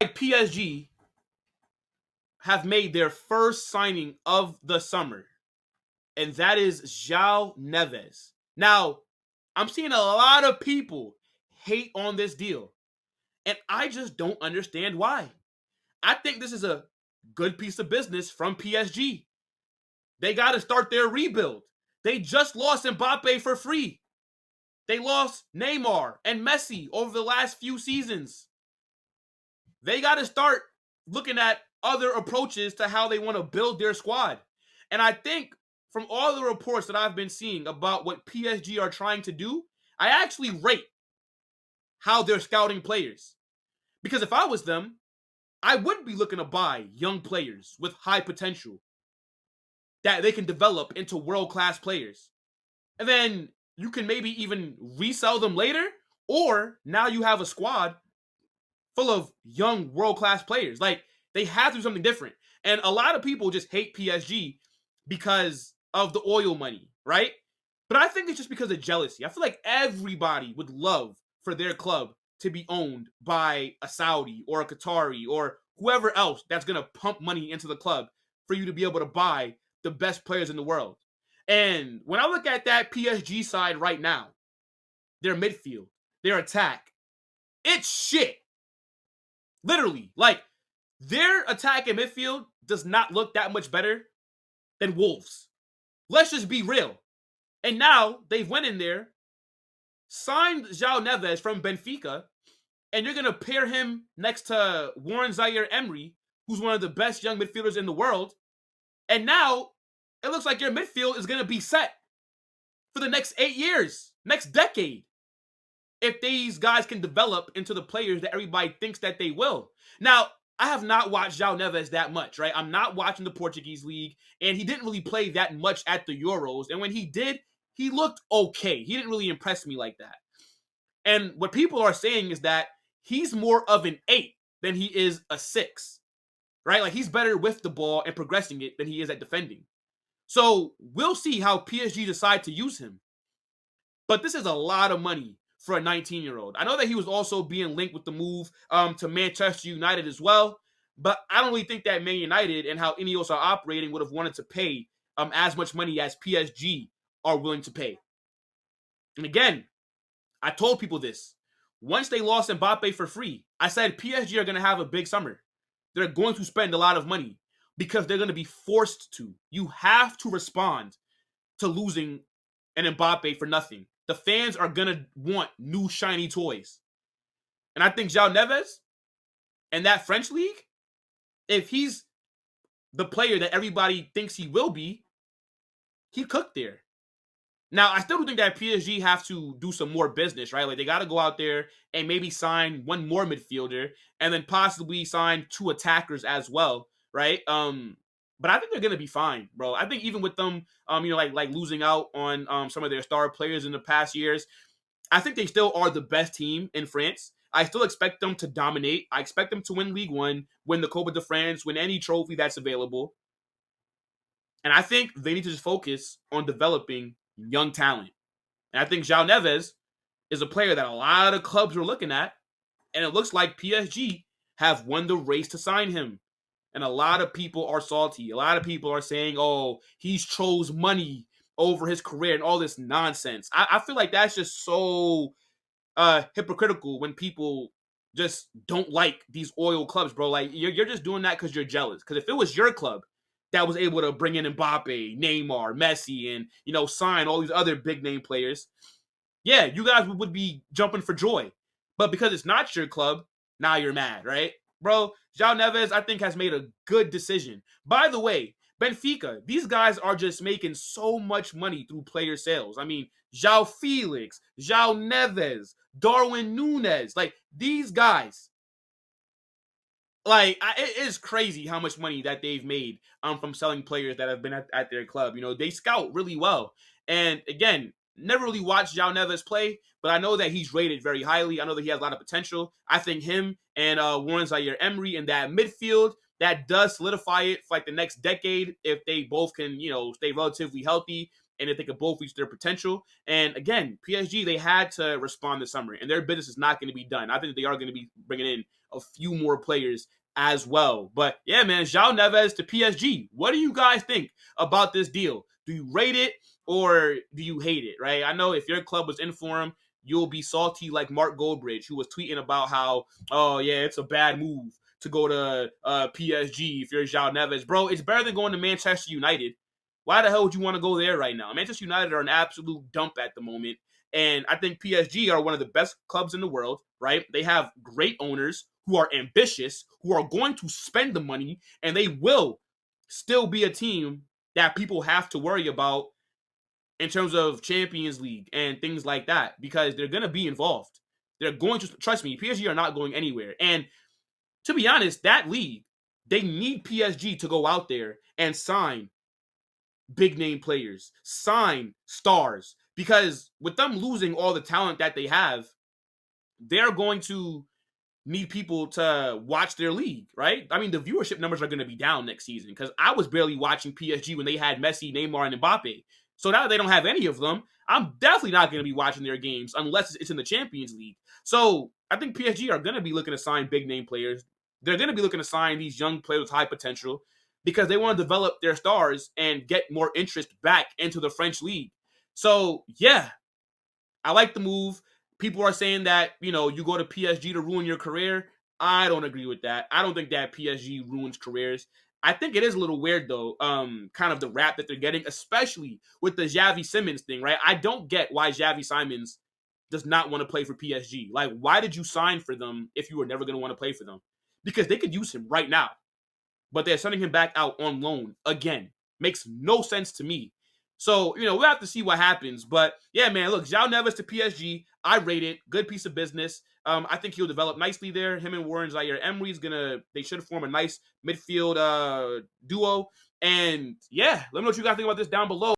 Like PSG have made their first signing of the summer, and that is João Neves. Now, I'm seeing a lot of people hate on this deal, and I just don't understand why. I think this is a good piece of business from PSG. They got to start their rebuild. They just lost Mbappe for free. They lost Neymar and Messi over the last few seasons. They got to start looking at other approaches to how they want to build their squad. And I think from all the reports that I've been seeing about what PSG are trying to do, I actually rate how they're scouting players. Because if I was them, I would be looking to buy young players with high potential that they can develop into world-class players. And then you can maybe even resell them later, or now you have a squad full of young world-class players. Like, they have to do something different. And a lot of people just hate PSG because of the oil money, right? But I think it's just because of jealousy. I feel like everybody would love for their club to be owned by a Saudi or a Qatari or whoever else that's going to pump money into the club for you to be able to buy the best players in the world. And when I look at that PSG side right now, their midfield, their attack, it's shit. Literally. Like, their attack and midfield does not look that much better than Wolves. Let's just be real. And now they've went in there, signed João Neves from Benfica, and you're going to pair him next to Warren Zaire-Emery, who's one of the best young midfielders in the world. And now it looks like your midfield is going to be set for the next 8 years, next decade, if these guys can develop into the players that everybody thinks that they will. Now, I have not watched João Neves that much, right? I'm not watching the Portuguese league, and he didn't really play that much at the Euros. And when he did, he looked okay. He didn't really impress me like that. And what people are saying is that he's more of an 8 than he is a 6, right? Like, he's better with the ball and progressing it than he is at defending. So we'll see how PSG decide to use him. But this is a lot of money for a 19-year-old. I know that he was also being linked with the move to Manchester United as well, but I don't really think that Man United and how Ineos are operating would have wanted to pay as much money as PSG are willing to pay. And again, I told people this. Once they lost Mbappe for free, I said PSG are going to have a big summer. They're going to spend a lot of money because they're going to be forced to. You have to respond to losing an Mbappe for nothing. The fans are going to want new shiny toys. And I think João Neves and that French league, if he's the player that everybody thinks he will be, he cooked there. Now, I still do think that PSG have to do some more business, right? Like, they got to go out there and maybe sign one more midfielder and then possibly sign 2 attackers as well, right? But I think they're going to be fine, bro. I think even with them, like losing out on some of their star players in the past years, I think they still are the best team in France. I still expect them to dominate. I expect them to win Ligue 1, win the Coupe de France, win any trophy that's available. And I think they need to just focus on developing young talent. And I think João Neves is a player that a lot of clubs are looking at, and it looks like PSG have won the race to sign him. And a lot of people are salty. A lot of people are saying, oh, he's chose money over his career and all this nonsense. I feel like that's just so hypocritical when people just don't like these oil clubs, bro. Like, you're just doing that because you're jealous. Because if it was your club that was able to bring in Mbappe, Neymar, Messi, and, sign all these other big name players, yeah, you guys would be jumping for joy. But because it's not your club, now you're mad, right? Bro, João Neves, I think, has made a good decision. By the way, Benfica, these guys are just making so much money through player sales. I mean, João Felix, João Neves, Darwin Núñez, like, these guys, like, it is crazy how much money that they've made from selling players that have been at their club. They scout really well. And again, never really watched João Neves play, but I know that he's rated very highly. I know that he has a lot of potential. I think him and Warren Zaire-Emery in that midfield, that does solidify it for like the next decade if they both can, stay relatively healthy and if they could both reach their potential. And again, PSG, they had to respond this summer, and their business is not going to be done. I think they are going to be bringing in a few more players as well. But yeah, man, João Neves to PSG. What do you guys think about this deal? Do you rate it or do you hate it, right? I know if your club was in for him, you'll be salty like Mark Goldbridge, who was tweeting about how, oh, yeah, it's a bad move to go to PSG if you're João Neves. Bro, it's better than going to Manchester United. Why the hell would you want to go there right now? Manchester United are an absolute dump at the moment. And I think PSG are one of the best clubs in the world, right? They have great owners who are ambitious, who are going to spend the money, and they will still be a team that people have to worry about in terms of Champions League and things like that, because they're going to be involved. They're going to, trust me, PSG are not going anywhere. And to be honest, that league, they need PSG to go out there and sign big name players, sign stars, because with them losing all the talent that they have, they're going to need people to watch their league, right? I mean, the viewership numbers are going to be down next season, because I was barely watching PSG when they had Messi, Neymar, and Mbappe. So now that they don't have any of them, I'm definitely not going to be watching their games unless it's in the Champions League. So I think PSG are going to be looking to sign big name players. They're going to be looking to sign these young players with high potential, because they want to develop their stars and get more interest back into the French league. So yeah, I like the move. People are saying that, you go to PSG to ruin your career. I don't agree with that. I don't think that PSG ruins careers. I think it is a little weird, though, kind of the rap that they're getting, especially with the Xavi Simons thing, right? I don't get why Xavi Simons does not want to play for PSG. Like, why did you sign for them if you were never going to want to play for them? Because they could use him right now, but they're sending him back out on loan again. Makes no sense to me. So, we'll have to see what happens. But, yeah, man, look, João Neves to PSG, I rate it. Good piece of business. I think he'll develop nicely there. Him and Warren Zaire-Emery they should form a nice midfield duo. And, yeah, let me know what you guys think about this down below.